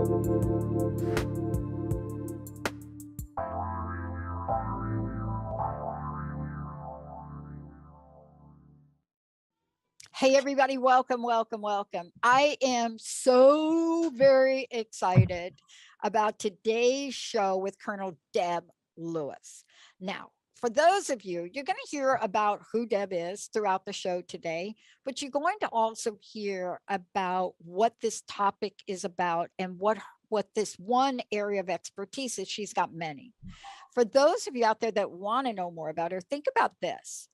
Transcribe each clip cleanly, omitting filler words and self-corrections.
Hey, everybody, welcome, welcome, welcome. I am so very excited about today's show with Colonel Deb Lewis. Now, for those of you, you're going to hear about who Deb is throughout the show today, but you're going to also hear about what this topic is about and what this one area of expertise is. She's got many. For those of you out there that want to know more about her, think about this: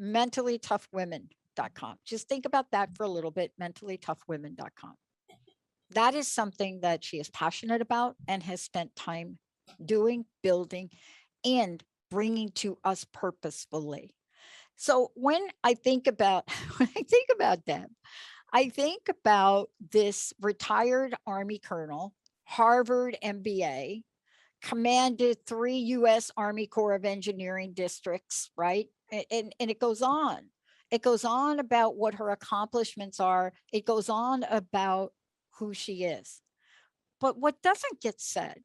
mentallytoughwomen.com. Just think about that for a little bit, mentallytoughwomen.com. That is something that she is passionate about and has spent time doing, building, and bringing to us purposefully. So when I think about Deb, I think about this retired Army colonel, Harvard MBA, commanded 3 U.S. Army Corps of Engineering districts, right? And it goes on. It goes on about what her accomplishments are. It goes on about who she is. But what doesn't get said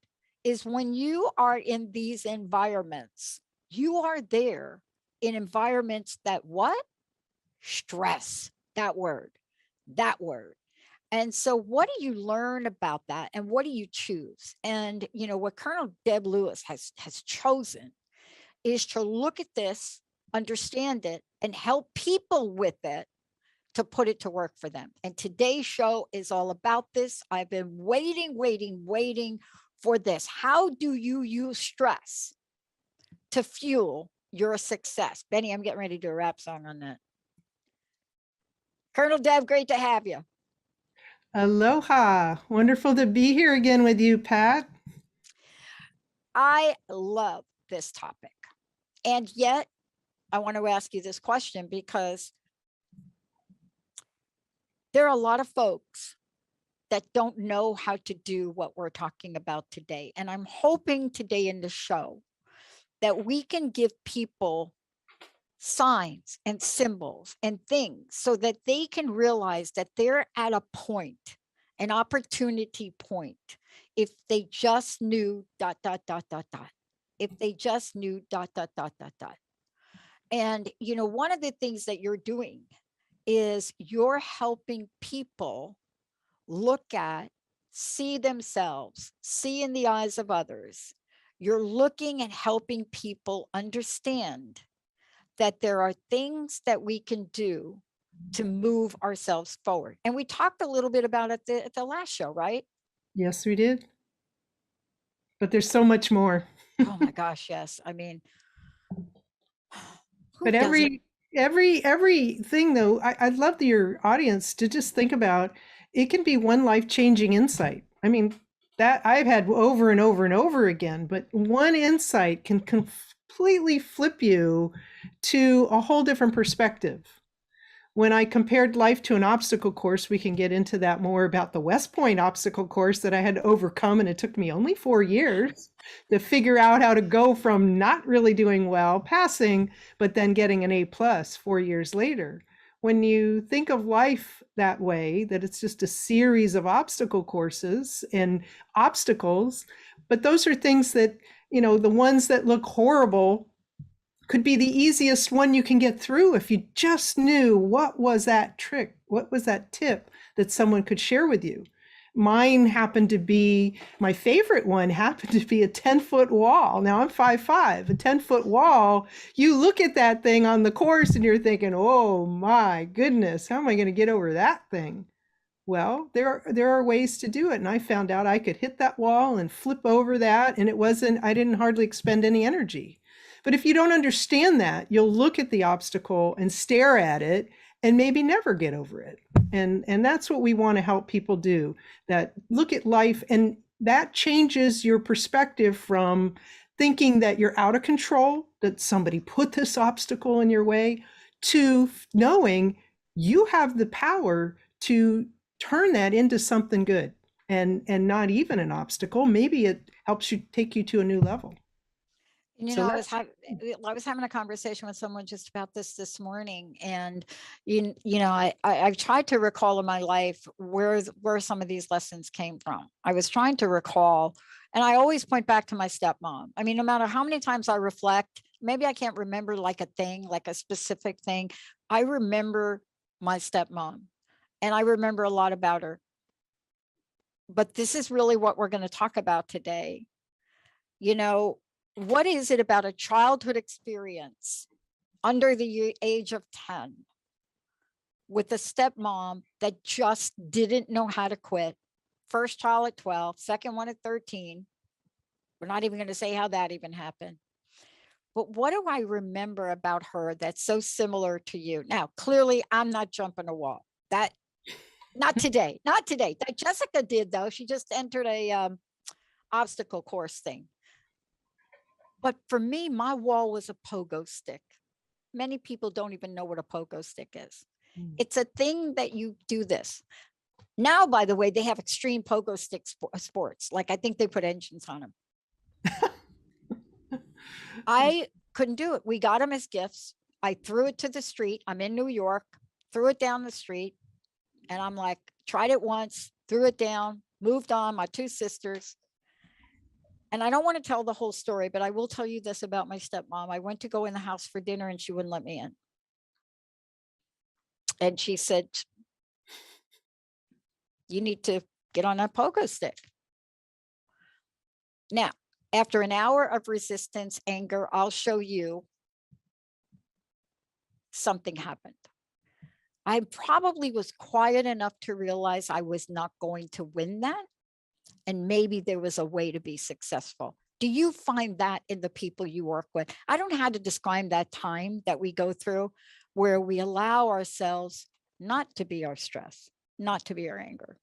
is when you are in these environments, you are there in environments that what? Stress, that word. And so what do you learn about that? And what do you choose? And, you know, what Colonel Deb Lewis has chosen is to look at this, understand it, and help people with it to put it to work for them. And today's show is all about this. I've been waiting for this. How do you use stress to fuel your success? Benny, I'm getting ready to do a rap song on that. Colonel Deb, great to have you. Aloha. Wonderful to be here again with you, Pat. I love this topic. And yet, I want to ask you this question because there are a lot of folks that don't know how to do what we're talking about today. And I'm hoping today in the show that we can give people signs and symbols and things so that they can realize that they're at a point, an opportunity point, if they just knew ... If they just knew ... And, you know, one of the things that you're doing is you're helping people look at, see themselves, see in the eyes of others. You're looking and helping people understand that there are things that we can do to move ourselves forward. And we talked a little bit about it at the last show, right? Yes, we did. But there's so much more. Oh my gosh, yes. I mean, but everything though, I'd love your audience to just think about, it can be one life-changing insight. I mean, that I've had over and over and over again, but one insight can completely flip you to a whole different perspective. When I compared life to an obstacle course, we can get into that more about the West Point obstacle course that I had to overcome. And it took me only 4 years to figure out how to go from not really doing well, passing, but then getting an A+ 4 years later. When you think of life that way, that it's just a series of obstacle courses and obstacles, but those are things that, you know, the ones that look horrible could be the easiest one you can get through if you just knew what was that trick, what was that tip that someone could share with you. Mine happened to be, my favorite one happened to be a 10-foot wall. Now I'm 5'5", a 10-foot wall. You look at that thing on the course and you're thinking, oh my goodness, how am I going to get over that thing? Well, there are ways to do it. And I found out I could hit that wall and flip over that. And I didn't hardly expend any energy. But if you don't understand that, you'll look at the obstacle and stare at it and maybe never get over it. And that's what we want to help people do, that look at life, and that changes your perspective from thinking that you're out of control, that somebody put this obstacle in your way, to knowing you have the power to turn that into something good, and not even an obstacle. Maybe it helps you take you to a new level. And, So I that's was having a conversation with someone just about this morning, and I've tried to recall in my life where some of these lessons came from. I was trying to recall, and I always point back to my stepmom. I mean, no matter how many times I reflect, maybe I can't remember like a thing, like a specific thing. I remember my stepmom, and I remember a lot about her. But this is really what we're going to talk about today. You know, what is it about a childhood experience under the age of 10 with a stepmom that just didn't know how to quit? First child at 12, second one at 13. We're not even going to say how that even happened. But what do I remember about her that's so similar to you? Now, clearly, I'm not jumping a wall. That not today, not today. That Jessica did, though. She just entered a obstacle course thing. But for me, my wall was a pogo stick. Many people don't even know what a pogo stick is. It's a thing that you do this. Now, by the way, they have extreme pogo stick sports. Like, I think they put engines on them. I couldn't do it. We got them as gifts. I threw it to the street. I'm in New York, threw it down the street. And I'm like, tried it once, threw it down, moved on, my two sisters. And I don't want to tell the whole story, but I will tell you this about my stepmom. I went to go in the house for dinner and she wouldn't let me in. And she said, you need to get on that pogo stick. Now, after an hour of resistance, anger, I'll show you something happened. I probably was quiet enough to realize I was not going to win that. And maybe there was a way to be successful. Do you find that in the people you work with? I don't know how to describe that time that we go through where we allow ourselves not to be our stress, not to be our anger.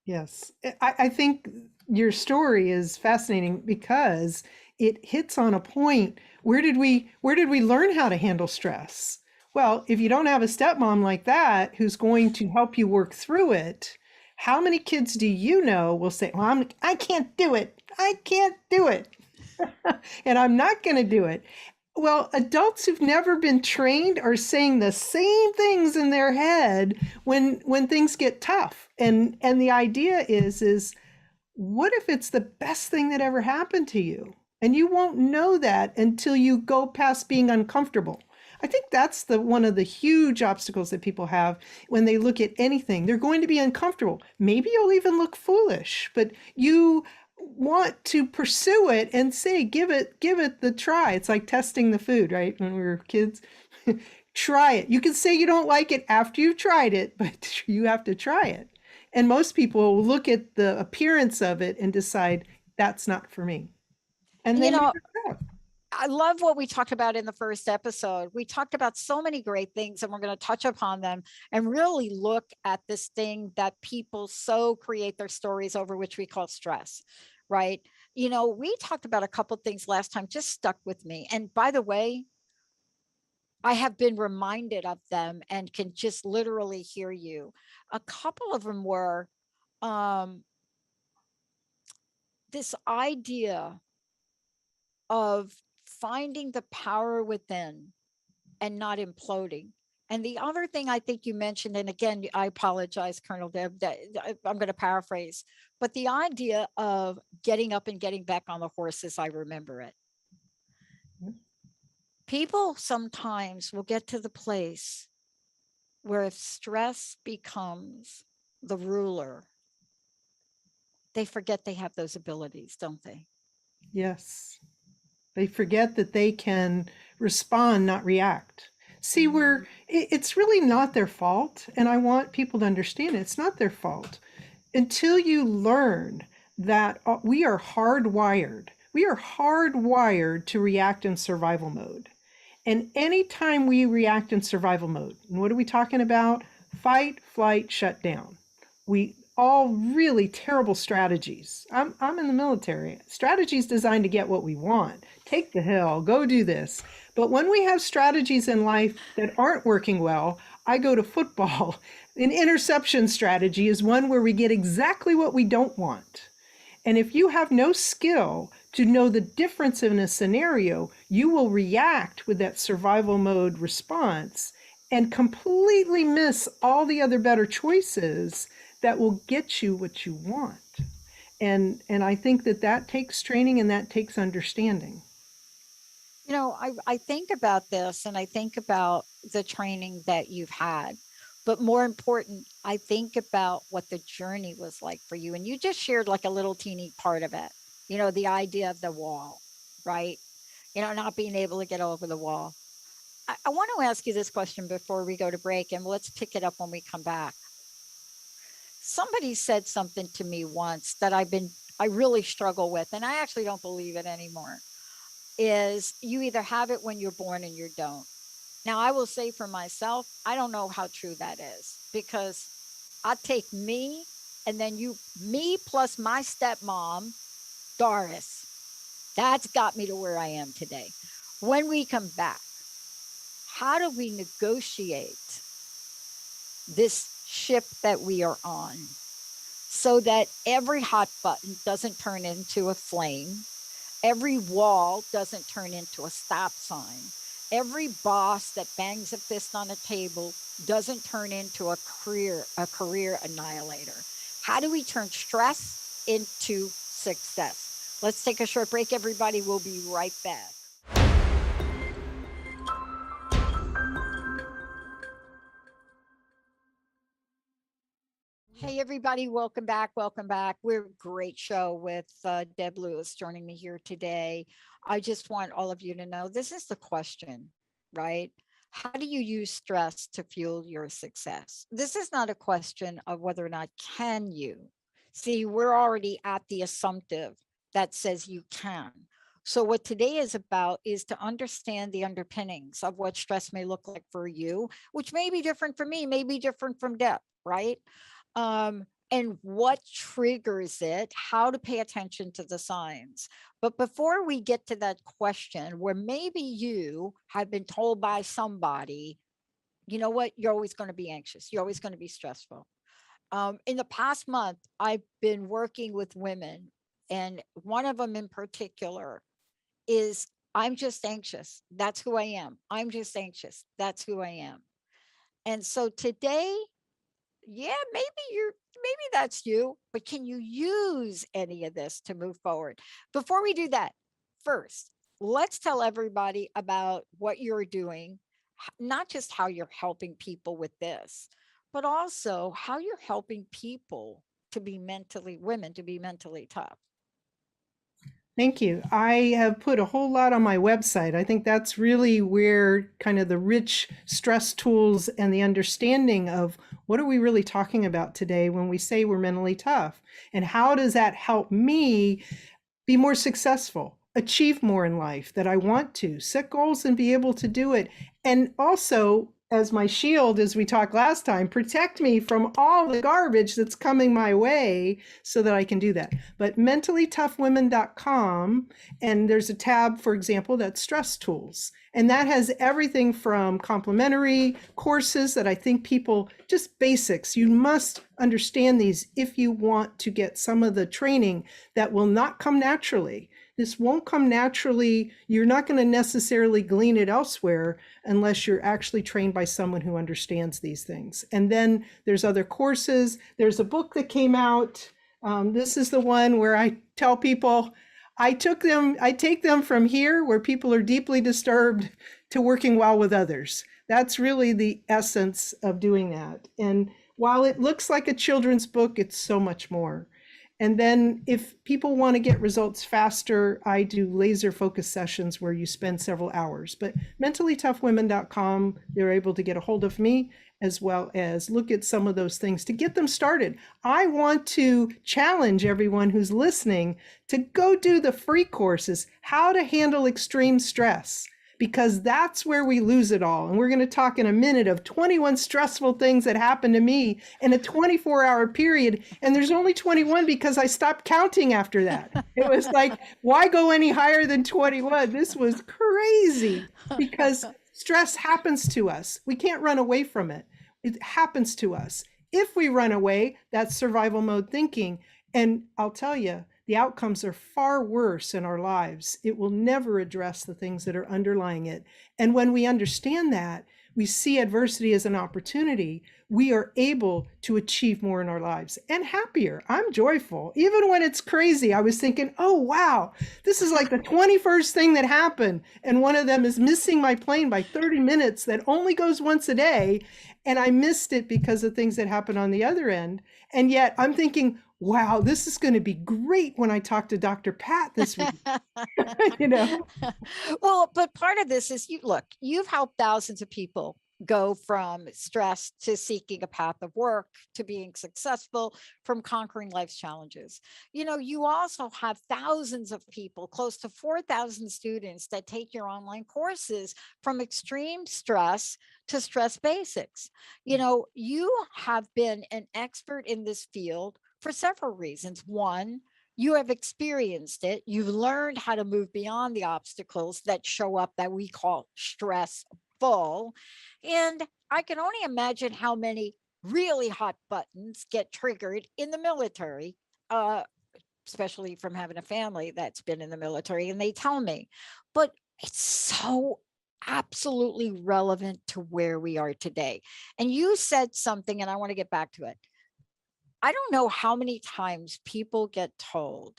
Yes. I think your story is fascinating because it hits on a point. Where did we learn how to handle stress? Well, if you don't have a stepmom like that who's going to help you work through it, how many kids do you know will say, well, I can't do it. I can't do it. And I'm not going to do it. Well, adults who've never been trained are saying the same things in their head when things get tough. And the idea is what if it's the best thing that ever happened to you? And you won't know that until you go past being uncomfortable. I think that's one of the huge obstacles that people have when they look at anything. They're going to be uncomfortable. Maybe you'll even look foolish, but you want to pursue it and say, give it the try. It's like testing the food, right? When we were kids, try it. You can say you don't like it after you've tried it, but you have to try it. And most people will look at the appearance of it and decide that's not for me. And then I love what we talked about in the first episode. We talked about so many great things, and we're going to touch upon them and really look at this thing that people so create their stories over, which we call stress, right? We talked about a couple of things last time, just stuck with me. And by the way, I have been reminded of them and can just literally hear you. A couple of them were this idea of finding the power within and not imploding. And the other thing I think you mentioned, and again, I apologize, Colonel Deb, that I'm going to paraphrase, but the idea of getting up and getting back on the horse as I remember it. People sometimes will get to the place where if stress becomes the ruler, they forget they have those abilities, don't they? Yes. They forget that they can respond, not react. See, it's really not their fault. And I want people to understand it's not their fault until you learn that we are hardwired. We are hardwired to react in survival mode. And anytime we react in survival mode, and what are we talking about? Fight, flight, shut down. We all really terrible strategies. I'm in the military. Strategies designed to get what we want. Take the hill, go do this. But when we have strategies in life that aren't working well, I go to football. An interception strategy is one where we get exactly what we don't want. And if you have no skill to know the difference in a scenario, you will react with that survival mode response and completely miss all the other better choices that will get you what you want. And I think that that takes training and that takes understanding. I think about this and I think about the training that you've had. But more important, I think about what the journey was like for you. And you just shared like a little teeny part of it, the idea of the wall, right? Not being able to get over the wall. I want to ask you this question before we go to break, and let's pick it up when we come back. Somebody said something to me once that I really struggle with, and I actually don't believe it anymore, is you either have it when you're born and you don't. Now, I will say for myself, I don't know how true that is, because I take me and then me plus my stepmom, Doris, that's got me to where I am today. When we come back, how do we negotiate this ship that we are on so that every hot button doesn't turn into a flame, every wall doesn't turn into a stop sign, every boss that bangs a fist on a table doesn't turn into a career annihilator? How do we turn stress into success? Let's take a short break, everybody. We'll be right back. Hey, everybody, welcome back. Welcome back. We're a great show with Deb Lewis joining me here today. I just want all of you to know this is the question, right? How do you use stress to fuel your success? This is not a question of whether or not can you. See, we're already at the assumptive that says you can. So what today is about is to understand the underpinnings of what stress may look like for you, which may be different from me, may be different from Deb, right? And what triggers it, how to pay attention to the signs. But before we get to that question, where maybe you have been told by somebody, you know what, you're always going to be anxious, you're always going to be stressful. In the past month, I've been working with women, and one of them in particular is, I'm just anxious. That's who I am. I'm just anxious. That's who I am. And so today, yeah, maybe that's you, but can you use any of this to move forward? Before we do that, first, let's tell everybody about what you're doing, not just how you're helping people with this, but also how you're helping people women to be mentally tough. Thank you. I have put a whole lot on my website. I think that's really where kind of the rich stress tools and the understanding of what are we really talking about today when we say we're mentally tough, and how does that help me be more successful, achieve more in life that I want to, set goals and be able to do it. And also, as my shield, as we talked last time, protect me from all the garbage that's coming my way so that I can do that. But mentally-toughwomen.com, and there's a tab, for example, that's stress tools. And that has everything from complimentary courses that I think people, just basics, you must understand these if you want to get some of the training that will not come naturally. This won't come naturally. You're not going to necessarily glean it elsewhere unless you're actually trained by someone who understands these things. And then there's other courses. There's a book that came out. This is the one where I tell people, I take them from here where people are deeply disturbed to working well with others. That's really the essence of doing that. And while it looks like a children's book, it's so much more. And then if people want to get results faster, I do laser focus sessions where you spend several hours. But mentally-toughwomen.com, they're able to get a hold of me as well as look at some of those things to get them started. I want to challenge everyone who's listening to go do the free courses, how to handle extreme stress, because that's where we lose it all. And we're going to talk in a minute of 21 stressful things that happened to me in a 24-hour period. And there's only 21 because I stopped counting after that. It was like, why go any higher than 21? This was crazy because stress happens to us. We can't run away from it. It happens to us. If we run away, that's survival mode thinking. And I'll tell you, the outcomes are far worse in our lives. It will never address the things that are underlying it. And when we understand that, we see adversity as an opportunity, we are able to achieve more in our lives and happier. I'm joyful. Even when it's crazy, I was thinking, oh, wow, this is like the 21st thing that happened. And one of them is missing my plane by 30 minutes that only goes once a day. And I missed it because of things that happened on the other end. And yet I'm thinking, wow, this is going to be great when I talk to Dr. Pat this week. You know? Well, but part of this is you've helped thousands of people go from stress to seeking a path of work to being successful, from conquering life's challenges. You also have thousands of people, close to 4,000 students that take your online courses from extreme stress to stress basics. You have been an expert in this field for several reasons. One, you have experienced it. You've learned how to move beyond the obstacles that show up that we call stressful. And I can only imagine how many really hot buttons get triggered in the military, especially from having a family that's been in the military. And they tell me, but it's so absolutely relevant to where we are today. And you said something, and I want to get back to it. I don't know how many times people get told,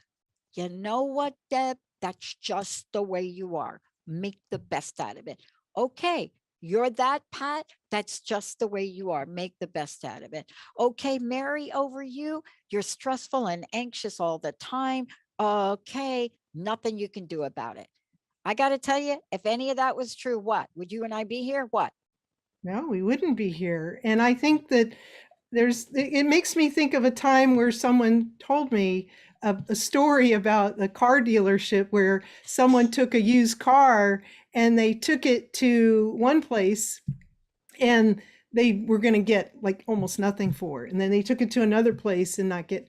you know what, Deb, that's just the way you are. Make the best out of it. Okay, you're that, Pat. That's just the way you are. Make the best out of it. Okay, Mary, over you. You're stressful and anxious all the time. Okay, nothing you can do about it. I got to tell you, if any of that was true, what? Would you and I be here? What? No, we wouldn't be here. And I think that it makes me think of a time where someone told me a story about a car dealership where someone took a used car and they took it to one place and they were going to get like almost nothing for it. And then they took it to another place and not get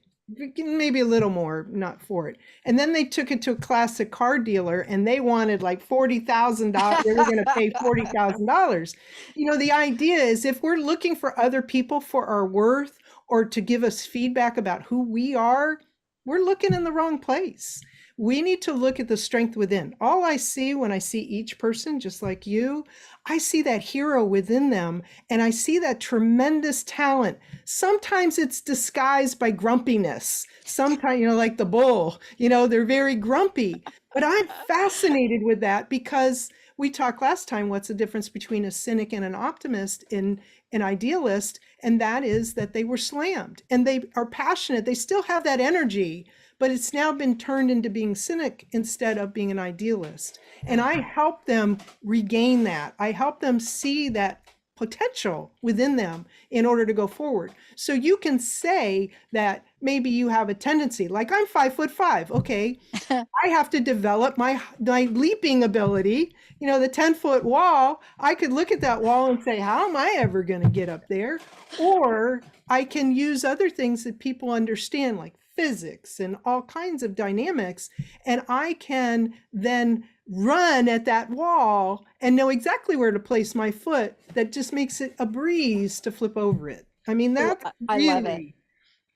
maybe a little more, not for it. And then they took it to a classic car dealer and they wanted like $40,000. They were going to pay $40,000. The idea is if we're looking for other people for our worth or to give us feedback about who we are, we're looking in the wrong place. We need to look at the strength within. All I see when I see each person, just like you, I see that hero within them and I see that tremendous talent. Sometimes it's disguised by grumpiness. Sometimes, like the bull, they're very grumpy. But I'm fascinated with that because we talked last time, what's the difference between a cynic and an optimist and an idealist? And that is that they were slammed and they are passionate. They still have that energy, but it's now been turned into being cynic instead of being an idealist. And I help them regain that. I help them see that potential within them in order to go forward. So you can say that maybe you have a tendency, like I'm 5'5". Okay, I have to develop my leaping ability. The 10-foot wall, I could look at that wall and say, how am I ever going to get up there? Or I can use other things that people understand, like physics and all kinds of dynamics. And I can then run at that wall and know exactly where to place my foot. That just makes it a breeze to flip over it. I mean, that's I love it.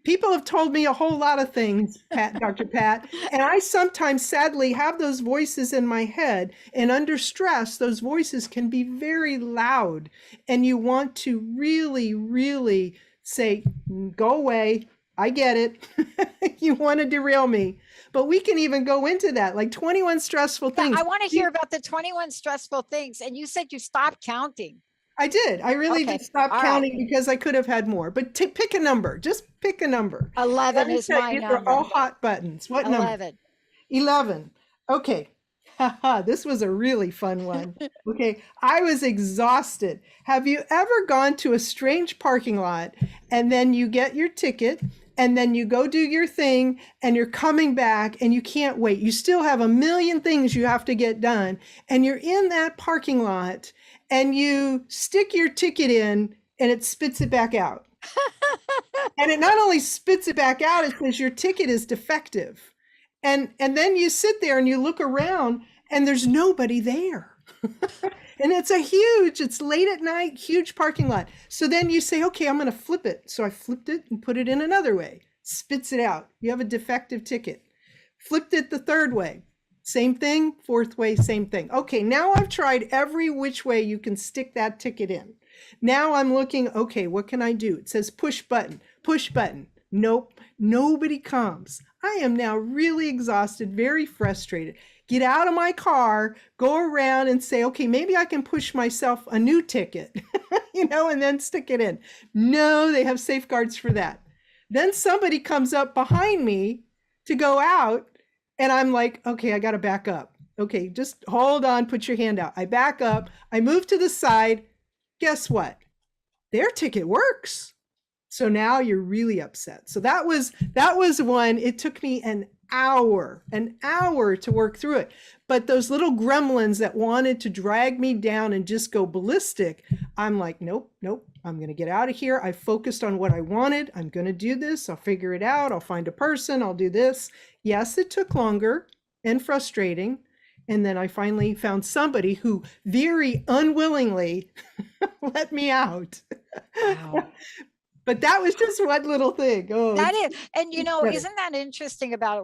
People have told me a whole lot of things, Dr. Pat, and I sometimes sadly have those voices in my head, and under stress, those voices can be very loud. And you want to really, really say, go away. I get it. You want to derail me. But we can even go into that, like 21 stressful things. I want to hear about the 21 stressful things. And you said you stopped counting. I did. I really did stop counting because I could have had more. But pick a number. Just pick a number. 11 is my number. They're all hot buttons. What 11. number? 11. Okay. This was a really fun one. Okay. I was exhausted. Have you ever gone to a strange parking lot and then you get your ticket and then you go do your thing and you're coming back and you can't wait? You still have a million things you have to get done. And you're in that parking lot and you stick your ticket in and it spits it back out. And it not only spits it back out, it says your ticket is defective. And then you sit there and you look around and there's nobody there. And it's late at night, huge parking lot. So then you say, okay, I'm going to flip it. So I flipped it and put it in another way. Spits it out. You have a defective ticket. Flipped it the third way. Same thing. Fourth way, same thing. Okay, now I've tried every which way you can stick that ticket in. Now I'm looking, okay, what can I do? It says push button, push button. Nope, nobody comes. I am now really exhausted, very frustrated. Get out of my car, go around and say, okay, maybe I can push myself a new ticket, and then stick it in. No, they have safeguards for that. Then somebody comes up behind me to go out, and I'm like, okay, I got to back up. Okay, just hold on, put your hand out. I back up, I move to the side. Guess what? Their ticket works. So now you're really upset. So that was one. It took me an hour to work through it. But those little gremlins that wanted to drag me down and just go ballistic, I'm like, nope, I'm going to get out of here. I focused on what I wanted. I'm going to do this. I'll figure it out. I'll find a person. I'll do this. Yes, it took longer and frustrating. And then I finally found somebody who very unwillingly let me out. Wow. But that was just one little thing. Oh, That is, and incredible. isn't that interesting about it?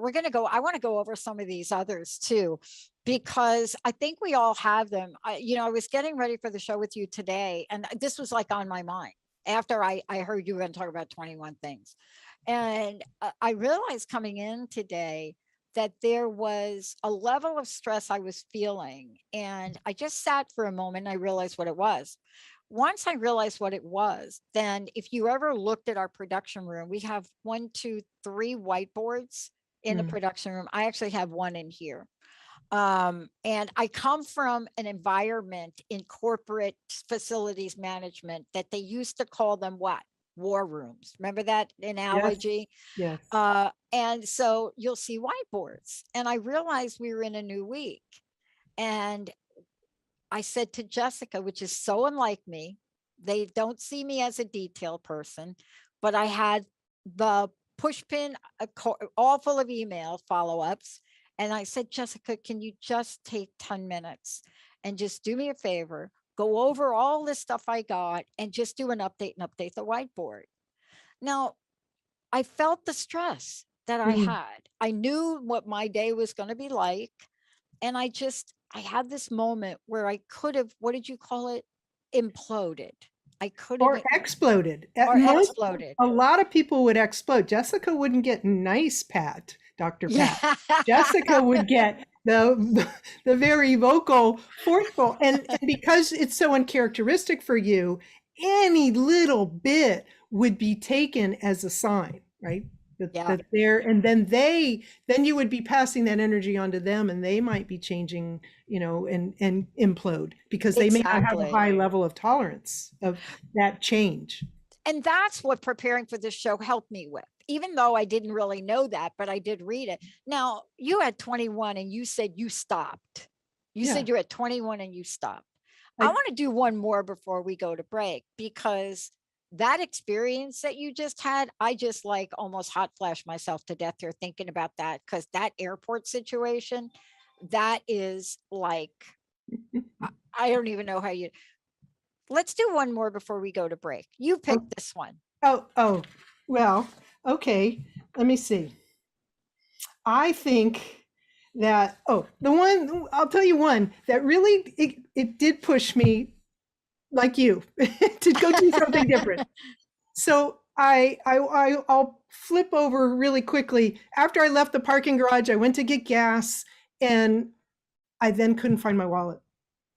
I want to go over some of these others too, because I think we all have them. I was getting ready for the show with you today, and this was like on my mind after I heard you were going to talk about 21 things. And I realized coming in today that there was a level of stress I was feeling. And I just sat for a moment and I realized what it was. Once I realized what it was, then if you ever looked at our production room, we have 1, 2, 3 whiteboards in the production room. I actually have one in here. And I come from an environment in corporate facilities management that they used to call them what? War rooms. Remember that analogy? Yes. And so you'll see whiteboards. And I realized we were in a new week. And I said to Jessica, which is so unlike me, they don't see me as a detail person, but I had the push pin all full of email follow-ups. And I said, Jessica, can you just take 10 minutes and just do me a favor, go over all this stuff I got and just do an update and update the whiteboard. Now, I felt the stress that I had. I knew what my day was going to be like. And I had this moment where I could have, what did you call it? Imploded. I could have. Or exploded. Exploded. A lot of people would explode. Jessica wouldn't get nice Pat, Dr. Pat. Yeah. Jessica would get the very vocal, forceful. And because it's so uncharacteristic for you, any little bit would be taken as a sign, right? That they're, and then you would be passing that energy on to them, and they might be changing, and implode because they may not have a high level of tolerance of that change. And that's what preparing for this show helped me with, even though I didn't really know that, but I did read it. Now, you had 21 and you said you stopped. You said you're at 21 and you stopped. I want to do one more before we go to break, because that experience that you just had, I just like almost hot flashed myself to death here thinking about that, because that airport situation, that is like, I don't even know how you, let's do one more before we go to break. You picked this one. Well, okay. Let me see. I think that, the one, I'll tell you one that really, it did push me like you to go do something different. So I'll flip over really quickly. After I left the parking garage, I went to get gas and I then couldn't find my wallet.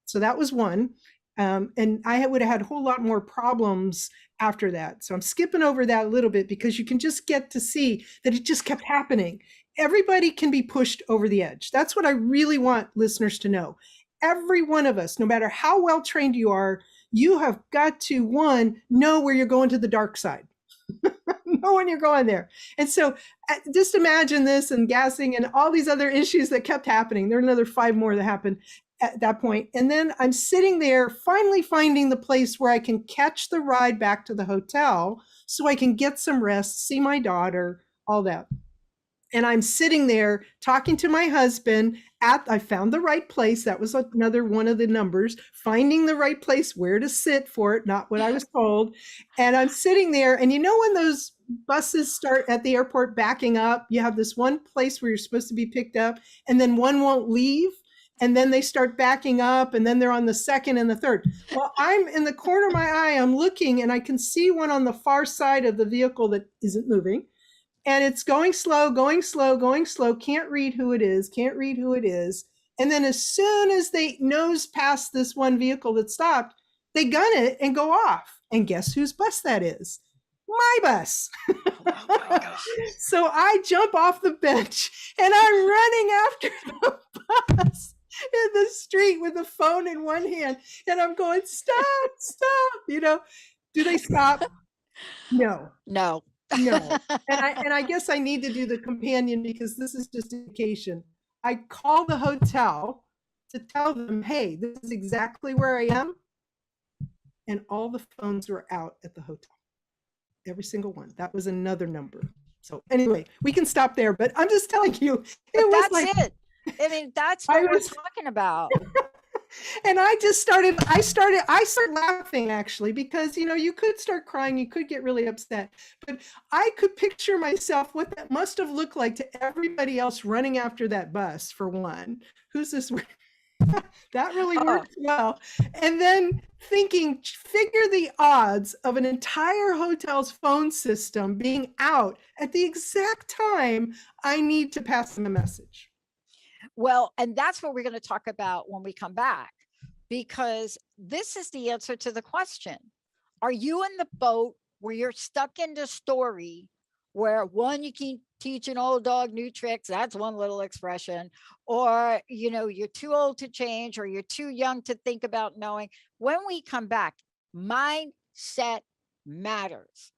So that was one. And I would have had a whole lot more problems after that. So I'm skipping over that a little bit because you can just get to see that it just kept happening. Everybody can be pushed over the edge. That's what I really want listeners to know. Every one of us, no matter how well trained you are, you have got to, one, know where you're going to the dark side. Know when you're going there. And so just imagine this and gassing and all these other issues that kept happening. There are another 5 more that happened at that point. And then I'm sitting there finally finding the place where I can catch the ride back to the hotel so I can get some rest, see my daughter, all that. And I'm sitting there talking to my husband I found the right place. That was another one of the numbers, finding the right place where to sit for it, not what I was told. And I'm sitting there, and when buses start at the airport backing up. You have this one place where you're supposed to be picked up, and then one won't leave. And then they start backing up, and then they're on the second and the third. Well, I'm in the corner of my eye, I'm looking, and I can see one on the far side of the vehicle that isn't moving. And it's going slow, going slow, going slow. Can't read who it is, can't read who it is. And then as soon as they nose past this one vehicle that stopped, they gun it and go off. And guess whose bus that is? My bus. So I jump off the bench and I'm running after the bus in the street with the phone in one hand. And I'm going, stop, stop. Do they stop? No. No. No. And I guess I need to do the companion because this is just indication. I call the hotel to tell them, hey, this is exactly where I am. And all the phones were out at the hotel. Every single one. That was another number. So anyway, we can stop there, but I'm just telling you, that's like, it. I mean, that's what we're talking about. And I started laughing actually, because you could start crying, you could get really upset, but I could picture myself what that must have looked like to everybody else running after that bus. For one, who's this? That really worked well. And then thinking, figure the odds of an entire hotel's phone system being out at the exact time I need to pass them a message. Well, and that's what we're going to talk about when we come back, because this is the answer to the question. Are you in the boat where you're stuck in the story where one, you can teach an old dog new tricks? That's one little expression. Or, you're too old to change, or you're too young to think about knowing. When we come back, mindset matters.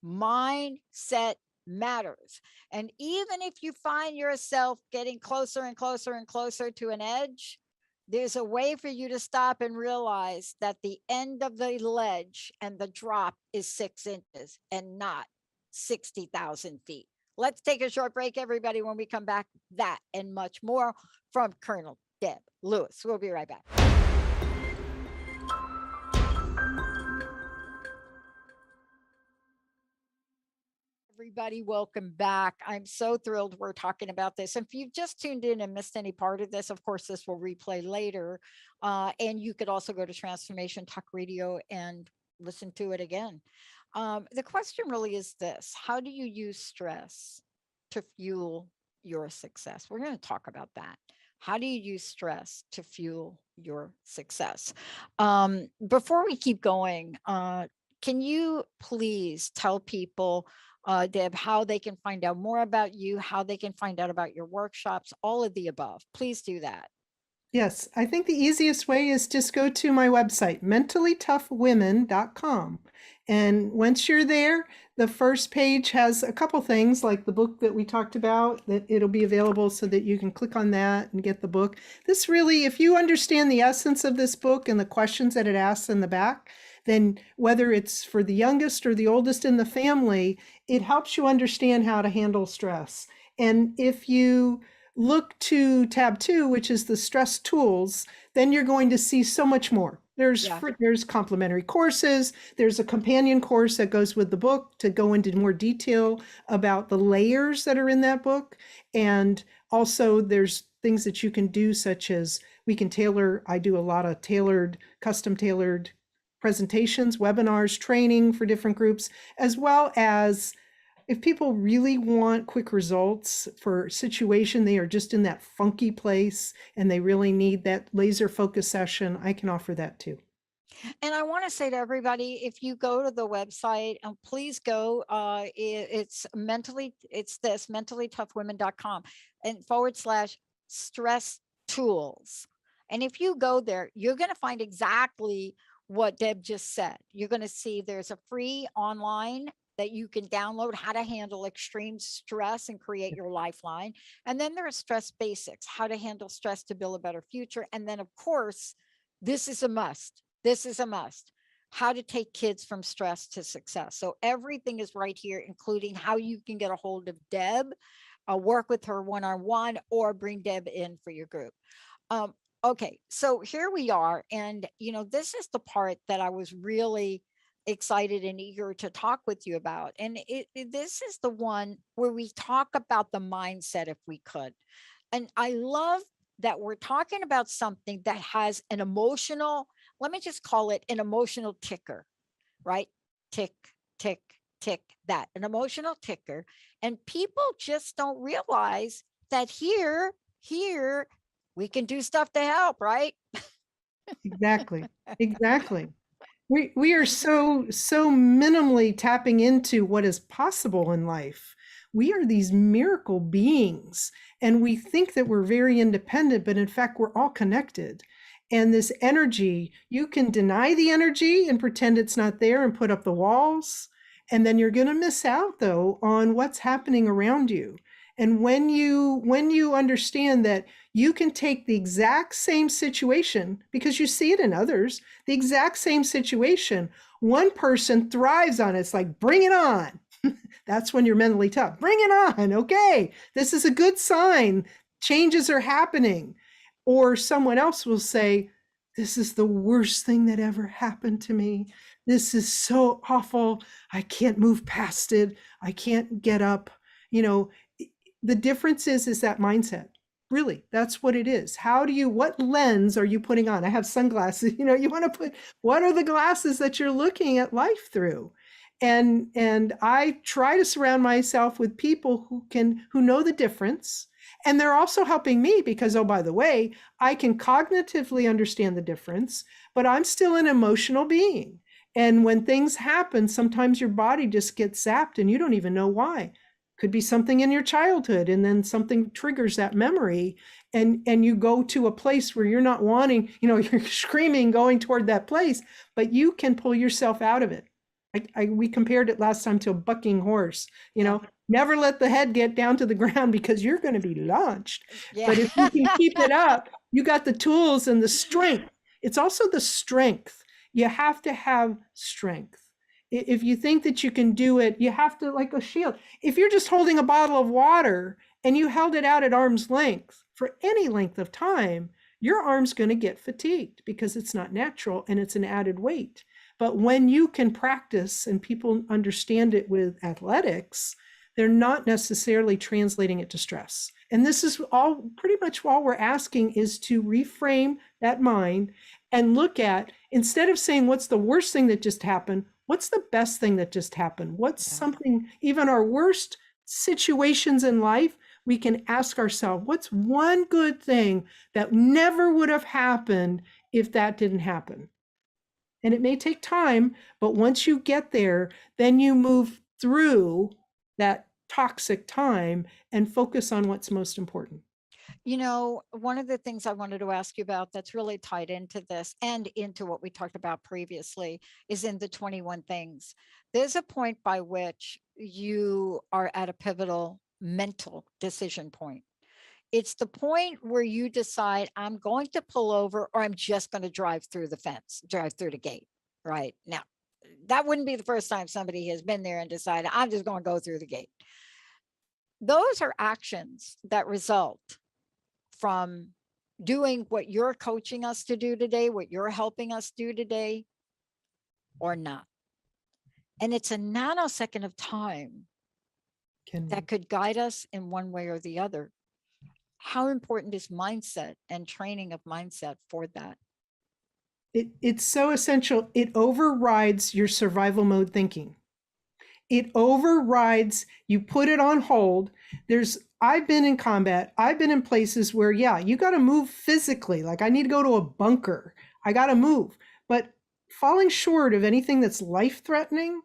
Mindset matters. And even if you find yourself getting closer and closer and closer to an edge, there's a way for you to stop and realize that the end of the ledge and the drop is 6 inches and not 60,000 feet. Let's take a short break, everybody. When we come back, that and much more from Colonel Deb Lewis. We'll be right back. Everybody, welcome back. I'm so thrilled we're talking about this. If you've just tuned in and missed any part of this, of course, this will replay later. And you could also go to Transformation Talk Radio and listen to it again. The question really is this: how do you use stress to fuel your success? We're going to talk about that. How do you use stress to fuel your success? Before we keep going, can you please tell people, Deb, how they can find out more about you, how they can find out about your workshops, all of the above? Please do that. Yes, I think the easiest way is just go to my website, mentallytoughwomen.com. And once you're there, the first page has a couple things like the book that we talked about, that it'll be available so that you can click on that and get the book. This really, if you understand the essence of this book and the questions that it asks in the back, then whether it's for the youngest or the oldest in the family, it helps you understand how to handle stress. And if you look to tab 2, which is the stress tools, then you're going to see so much more. There's complimentary courses. There's a companion course that goes with the book to go into more detail about the layers that are in that book. And also there's things that you can do, such as I do a lot of custom tailored presentations, webinars, training for different groups, as well as if people really want quick results for a situation, they are just in that funky place and they really need that laser focus session, I can offer that too. And I want to say to everybody, if you go to the website, please go, it's mentallytoughwomen.com and /stress tools. And if you go there, you're going to find exactly what Deb just said. You're going to see there's a free online that you can download, how to handle extreme stress and create your lifeline. And then there are stress basics, how to handle stress to build a better future. And then of course, this is a must. How to take kids from stress to success. So everything is right here, including how you can get a hold of Deb, work with her one-on-one, or bring Deb in for your group. Okay, so here we are. And, this is the part that I was really excited and eager to talk with you about. And this is the one where we talk about the mindset if we could. And I love that we're talking about something that has an emotional, let me just call it an emotional ticker, right? Tick, tick, tick, that, an emotional ticker. And people just don't realize that here, we can do stuff to help, right? Exactly. Exactly. We are so minimally tapping into what is possible in life. We are these miracle beings, and we think that we're very independent, but in fact, we're all connected. And this energy, you can deny the energy and pretend it's not there and put up the walls, and then you're going to miss out though on what's happening around you. And when you understand that you can take the exact same situation, because you see it in others, the exact same situation, one person thrives on it. It's like, bring it on. That's when you're mentally tough. Bring it on. Okay, this is a good sign. Changes are happening. Or someone else will say, this is the worst thing that ever happened to me. This is so awful. I can't move past it. I can't get up. You know, the difference is that mindset. Really, that's what it is. What lens are you putting on? I have sunglasses. You want to put, what are the glasses that you're looking at life through? And I try to surround myself with people who know the difference. And they're also helping me because, oh, by the way, I can cognitively understand the difference, but I'm still an emotional being. And when things happen, sometimes your body just gets zapped and you don't even know why. Could be something in your childhood, and then something triggers that memory, and you go to a place where you're not wanting, you're screaming going toward that place, but you can pull yourself out of it. We compared it last time to a bucking horse. Yeah. Never let the head get down to the ground because you're going to be launched. Yeah. But if you can keep it up, you got the tools and the strength. It's also the strength. You have to have strength. If you think that you can do it, you have to, like a shield. If you're just holding a bottle of water and you held it out at arm's length for any length of time, your arm's going to get fatigued because it's not natural and it's an added weight. But when you can practice and people understand it with athletics, they're not necessarily translating it to stress. And this is all pretty much all we're asking is to reframe that mind and look at, instead of saying, what's the worst thing that just happened? What's the best thing that just happened? What's something, even our worst situations in life, we can ask ourselves, what's one good thing that never would have happened if that didn't happen? And it may take time, but once you get there, then you move through that toxic time and focus on what's most important. One of the things I wanted to ask you about that's really tied into this and into what we talked about previously is in the 21 things. There's a point by which you are at a pivotal mental decision point. It's the point where you decide, I'm going to pull over or I'm just going to drive through the fence, drive through the gate. Right now, that wouldn't be the first time somebody has been there and decided, I'm just going to go through the gate. Those are actions that result from doing what you're coaching us to do today, what you're helping us do today, or not. And it's a nanosecond of time that could guide us in one way or the other. How important is mindset and training of mindset for that? It's so essential. It overrides your survival mode thinking. It overrides, you put it on hold. I've been in combat. I've been in places where, yeah, you got to move physically. Like I need to go to a bunker. I got to move. But falling short of anything that's life-threatening,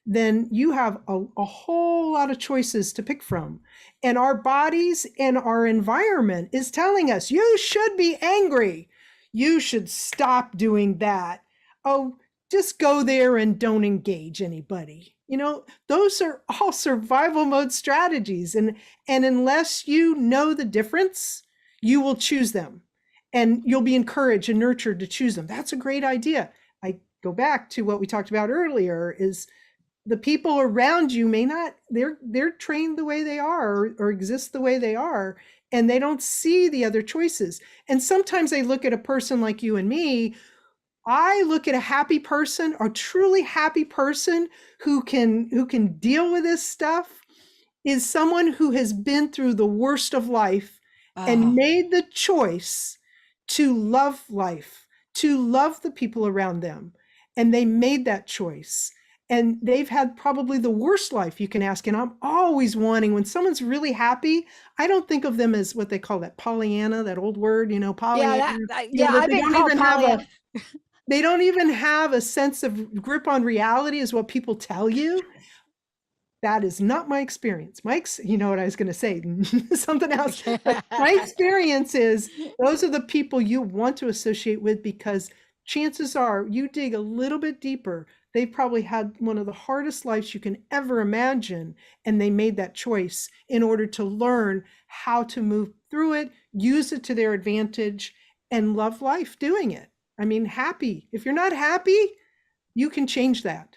then you have a whole lot of choices to pick from. And our bodies and our environment is telling us, you should be angry. You should stop doing that. Oh, just go there and don't engage anybody. Those are all survival mode strategies. And unless you know the difference, you will choose them. And you'll be encouraged and nurtured to choose them. That's a great idea. I go back to what we talked about earlier, is the people around you may not, they're trained the way they are or exist the way they are, and they don't see the other choices. And sometimes they look at a person like you and me, I look at a happy person, a truly happy person who can deal with this stuff is someone who has been through the worst of life and Oh, made the choice to love life, to love the people around them. And they made that choice. And they've had probably the worst life you can ask. And I'm always wanting, when someone's really happy, I don't think of them as what they call that Pollyanna, that old word, yeah, Pollyanna, yeah, that I've been called Pollyanna. they don't even have a sense of grip on reality is what people tell you. That is not my experience. You know what I was going to say, something else. But my experience is those are the people you want to associate with because chances are you dig a little bit deeper. They've probably had one of the hardest lives you can ever imagine. And they made that choice in order to learn how to move through it, use it to their advantage, and love life doing it. I mean, happy. If you're not happy, you can change that.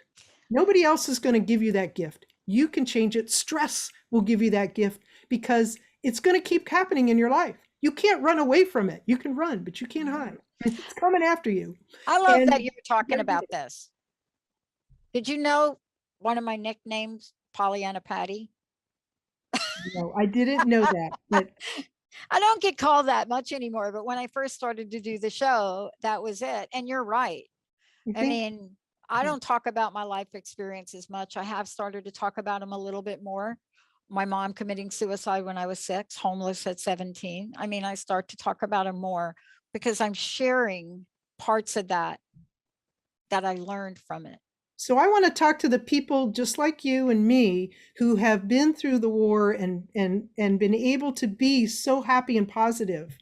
Nobody else is going to give you that gift. You can change it. Stress will give you that gift because it's going to keep happening in your life. You can't run away from it. You can run, but you can't hide. It's coming after you. I love that And you were talking about this. Did you know one of my nicknames, Pollyanna Patty? no, I didn't know that, but I don't get called that much anymore, but when I first started to do the show, that was it. And you're right. I I think, mean, I yeah. don't talk about my life experiences much. I have started to talk about them a little bit more. My mom committing suicide when I was 6, homeless at 17. I mean, I start to talk about them more because I'm sharing parts of that I learned from it. So I want to talk to the people just like you and me who have been through the war and been able to be so happy and positive.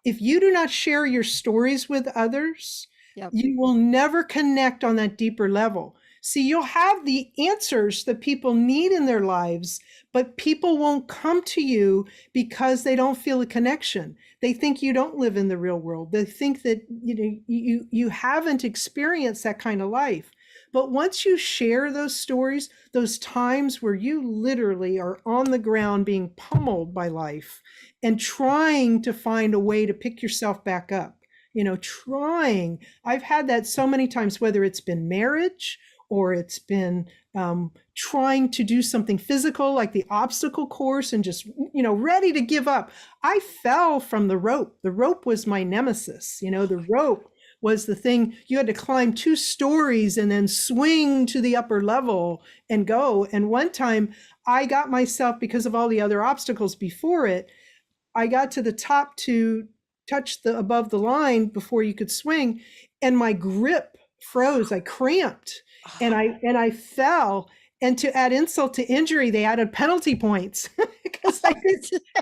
If you do not share your stories with others, Yep. you will never connect on that deeper level. See, you'll have the answers that people need in their lives, but people won't come to you because they don't feel a connection. They think you don't live in the real world. They think that you haven't experienced that kind of life. But once you share those stories, those times where you literally are on the ground being pummeled by life, and trying to find a way to pick yourself back up, trying. I've had that so many times, whether it's been marriage or it's been trying to do something physical like the obstacle course and just, ready to give up. I fell from the rope. The rope was my nemesis. The rope was the thing you had to climb 2 stories and then swing to the upper level and go. And one time I got myself, because of all the other obstacles before it, I got to the top to touch the above the line before you could swing, and my grip froze. I cramped, and I fell. And to add insult to injury, they added penalty points because they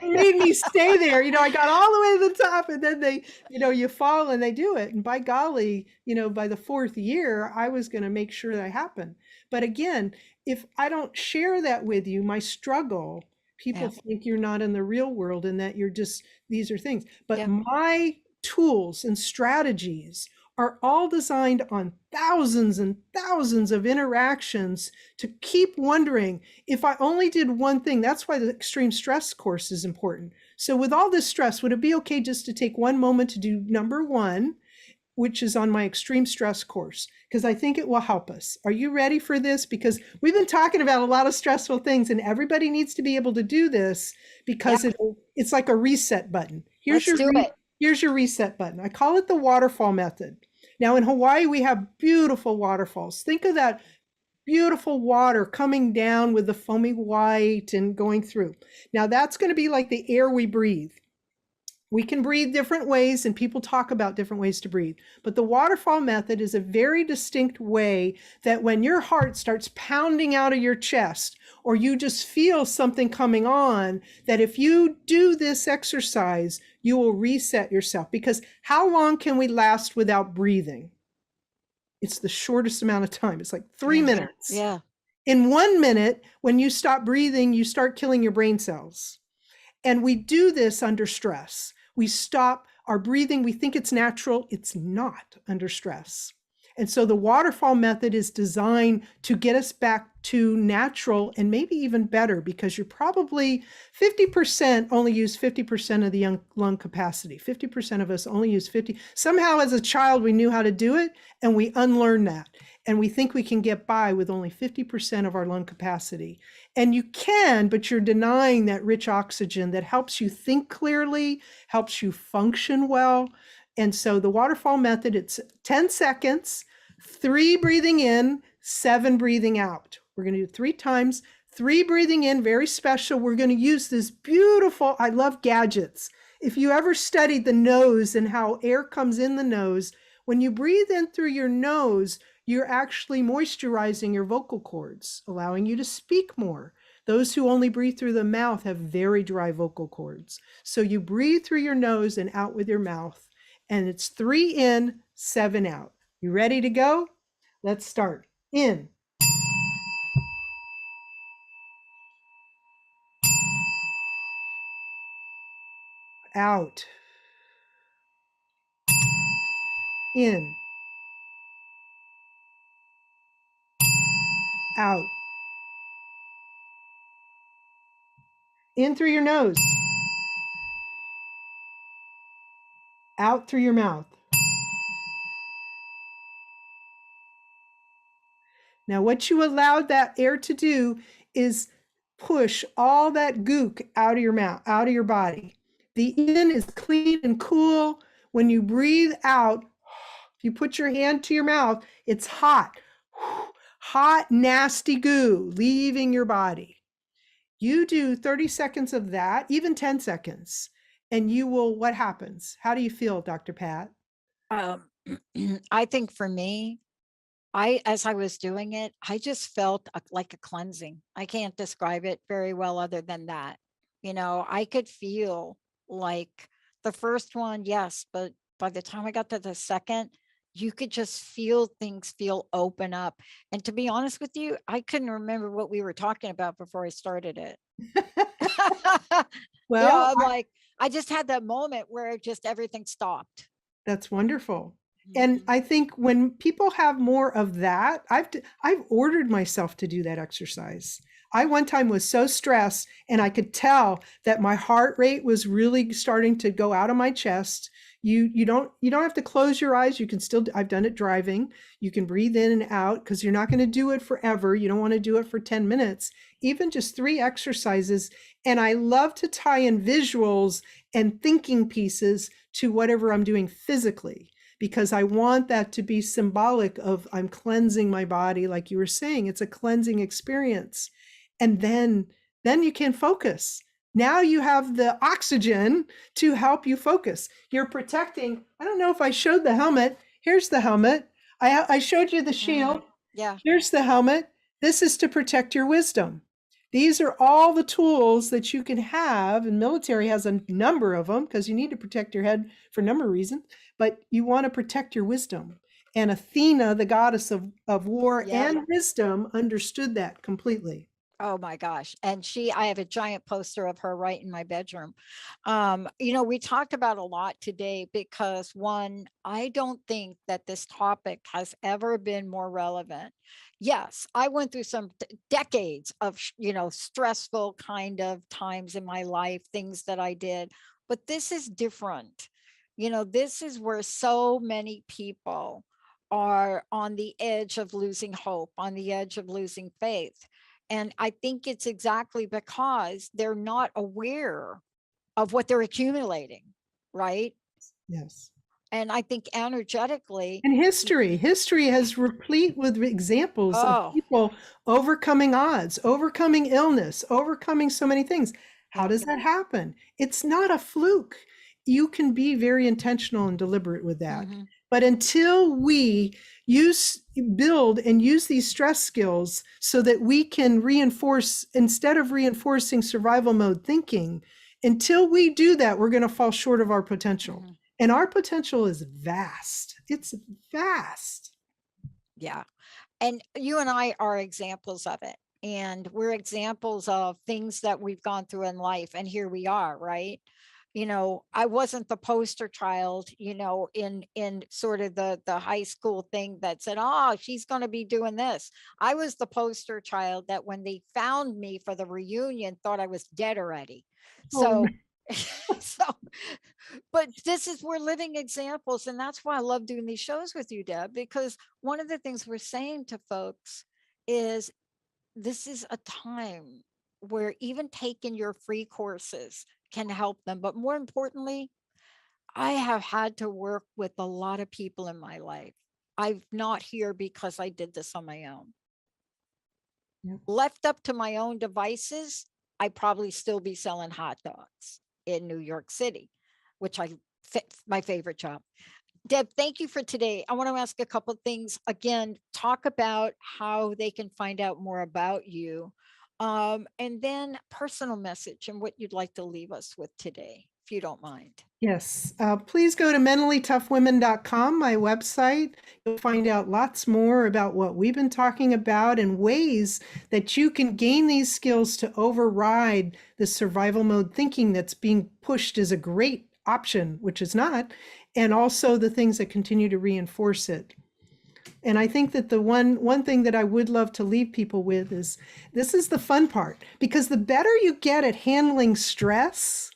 made me stay there. I got all the way to the top, and then they, you fall and they do it. And by golly, by the 4th year, I was going to make sure that happened. But again, if I don't share that with you, my struggle, people Yeah. think you're not in the real world and that you're just, these are things. But Yeah. my tools and strategies are all designed on thousands and thousands of interactions to keep wondering, if I only did one thing. That's why the extreme stress course is important. So with all this stress, would it be okay just to take one moment to do number 1, which is on my extreme stress course, because I think it will help us. Are you ready for this? Because we've been talking about a lot of stressful things, and everybody needs to be able to do this because Yeah. it's like a reset button. Let's do it. Here's your reset button. I call it the waterfall method. Now in Hawaii, we have beautiful waterfalls. Think of that beautiful water coming down with the foamy white and going through. Now that's going to be like the air we breathe. We can breathe different ways, and people talk about different ways to breathe. But the waterfall method is a very distinct way that when your heart starts pounding out of your chest, or you just feel something coming on, that if you do this exercise, you will reset yourself. Because how long can we last without breathing? It's the shortest amount of time. It's like 3 minutes. Yeah. In 1 minute, when you stop breathing, you start killing your brain cells. And we do this under stress. We stop our breathing. We think it's natural. It's not under stress. And so the waterfall method is designed to get us back to natural and maybe even better, because you're probably 50% only use 50% of the lung capacity. 50% of us only use 50. Somehow as a child, we knew how to do it and we unlearned that. And we think we can get by with only 50% of our lung capacity. And you can, but you're denying that rich oxygen that helps you think clearly, helps you function well. And so the waterfall method, it's 10 seconds, 3 breathing in, 7 breathing out. We're going to do 3 times, 3 breathing in, very special. We're going to use this beautiful, I love gadgets. If you ever studied the nose and how air comes in the nose, when you breathe in through your nose, you're actually moisturizing your vocal cords, allowing you to speak more. Those who only breathe through the mouth have very dry vocal cords. So you breathe through your nose and out with your mouth. And it's 3 in, 7 out. You ready to go? Let's start. In. Out. In. Out. In through your nose. Out through your mouth. Now, what you allowed that air to do is push all that gook out of your mouth, out of your body. The in is clean and cool. When you breathe out, if you put your hand to your mouth, it's hot. Hot, nasty goo leaving your body. You do 30 seconds of that, even 10 seconds, and you will, what happens? How do you feel, Dr. Pat? Um, I think for me, as I was doing it, I just felt like a cleansing. I can't describe it very well other than that. I could feel like the first one, yes, but by the time I got to the second, you could just feel things feel open up. And to be honest with you, I couldn't remember what we were talking about before I started it. Well, I'm like, I just had that moment where just everything stopped. that's wonderful. And Mhm. I think when people have more of that, I've ordered myself to do that exercise. I one time was so stressed and I could tell that my heart rate was really starting to go out of my chest. You don't have to close your eyes. You can still, I've done it driving. You can breathe in and out because you're not going to do it forever. You don't want to do it for 10 minutes, even just 3 exercises. And I love to tie in visuals and thinking pieces to whatever I'm doing physically, because I want that to be symbolic of I'm cleansing my body. Like you were saying, it's a cleansing experience. And then you can focus. Now you have the oxygen to help you focus. You're protecting. I don't know if I showed the helmet. Here's the helmet. I showed you the shield. Yeah. Here's the helmet. This is to protect your wisdom. These are all the tools that you can have, and military has a number of them because you need to protect your head for a number of reasons, but you want to protect your wisdom. And Athena, the goddess of war Yeah. and wisdom, understood that completely. Oh my gosh. And I have a giant poster of her right in my bedroom. We talked about a lot today because one, I don't think that this topic has ever been more relevant. Yes, I went through some decades of, stressful kind of times in my life, things that I did, but this is different. This is where so many people are on the edge of losing hope, on the edge of losing faith. And I think it's exactly because they're not aware of what they're accumulating, right? Yes. And I think energetically, And history has replete with examples of oh, people overcoming odds, overcoming illness, overcoming so many things. How yeah. does that happen? It's not a fluke. You can be very intentional and deliberate with that. Hmm. But until we use, build and use these stress skills so that we can reinforce, instead of reinforcing survival mode thinking, until we do that, we're going to fall short of our potential. Hmm. And our potential is vast. It's vast. Yeah. And you and I are examples of it. And we're examples of things that we've gone through in life. And here we are, right? I wasn't the poster child, in sort of the high school thing that said, oh, she's going to be doing this. I was the poster child that when they found me for the reunion, thought I was dead already. Oh, no. So, so, but we're living examples. And that's why I love doing these shows with you, Deb, because one of the things we're saying to folks is this is a time where even taking your free courses can help them. But more importantly, I have had to work with a lot of people in my life. I'm not here because I did this on my own. Yep. Left up to my own devices, I'd probably still be selling hot dogs in New York City, which my favorite job. Deb, thank you for today. I want to ask a couple of things. Again, talk about how they can find out more about you. And then personal message and what you'd like to leave us with today, if you don't mind. Yes. Please go to mentallytoughwomen.com, my website. You'll find out lots more about what we've been talking about and ways that you can gain these skills to override the survival mode thinking that's being pushed as a great option, which is not, and also the things that continue to reinforce it. And I think that the one thing that I would love to leave people with is this is the fun part, because the better you get at handling stress,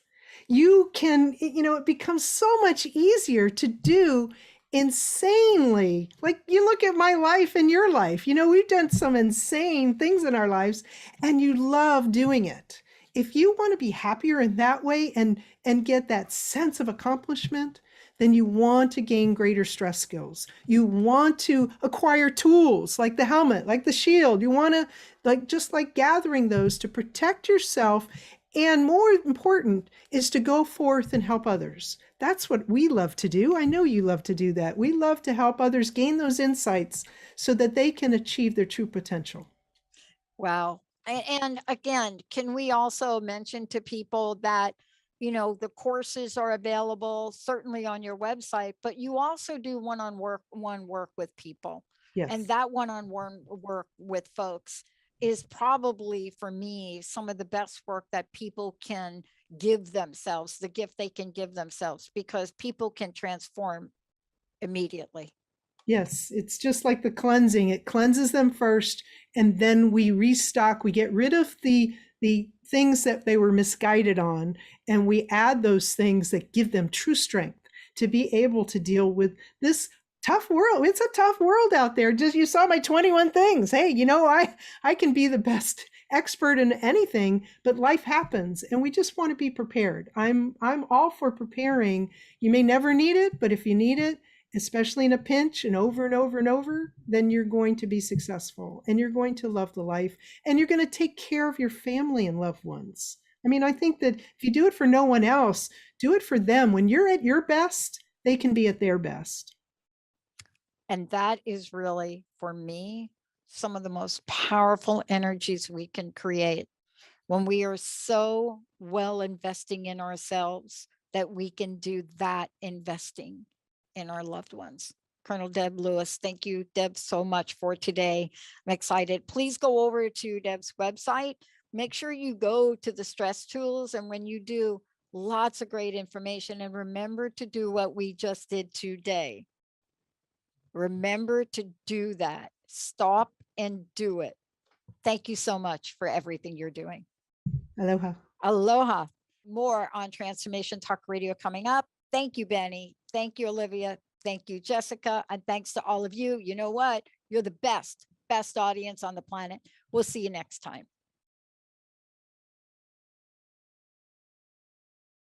you can, it becomes so much easier to do insanely. Like you look at my life and your life, we've done some insane things in our lives and you love doing it. If you want to be happier in that way and get that sense of accomplishment, then you want to gain greater stress skills. You want to acquire tools like the helmet, like the shield. You want to just gathering those to protect yourself. And more important is to go forth and help others. That's what we love to do. I know you love to do that. We love to help others gain those insights so that they can achieve their true potential. Wow. And again, can we also mention to people that, the courses are available certainly on your website, but you also do one-on-one work with people. Yes. And that one-on-one work with folks is probably, for me, some of the best work that people can give themselves, the gift they can give themselves, because people can transform immediately. Yes, it's just like the cleansing. It cleanses them first, and then we restock. We get rid of the things that they were misguided on, and we add those things that give them true strength to be able to deal with this tough world. It's a tough world out there. Just you saw my 21 things. Hey, I can be the best expert in anything, but life happens and we just want to be prepared. I'm all for preparing. You may never need it, but if you need it, especially in a pinch and over and over and over, then you're going to be successful and you're going to love the life and you're going to take care of your family and loved ones. I mean, I think that if you do it for no one else, do it for them. When you're at your best, they can be at their best. And that is really, for me, some of the most powerful energies we can create when we are so well investing in ourselves that we can do that investing in our loved ones. Colonel Deb Lewis, thank you, Deb, so much for today. I'm excited. Please go over to Deb's website. Make sure you go to the stress tools. And when you do, lots of great information. And remember to do what we just did today. Remember to do that. Stop and do it. Thank you so much for everything you're doing. Aloha. Aloha. More on Transformation Talk Radio coming up. Thank you, Benny. Thank you, Olivia. Thank you, Jessica. And thanks to all of you. You know what? You're the best audience on the planet. We'll see you next time.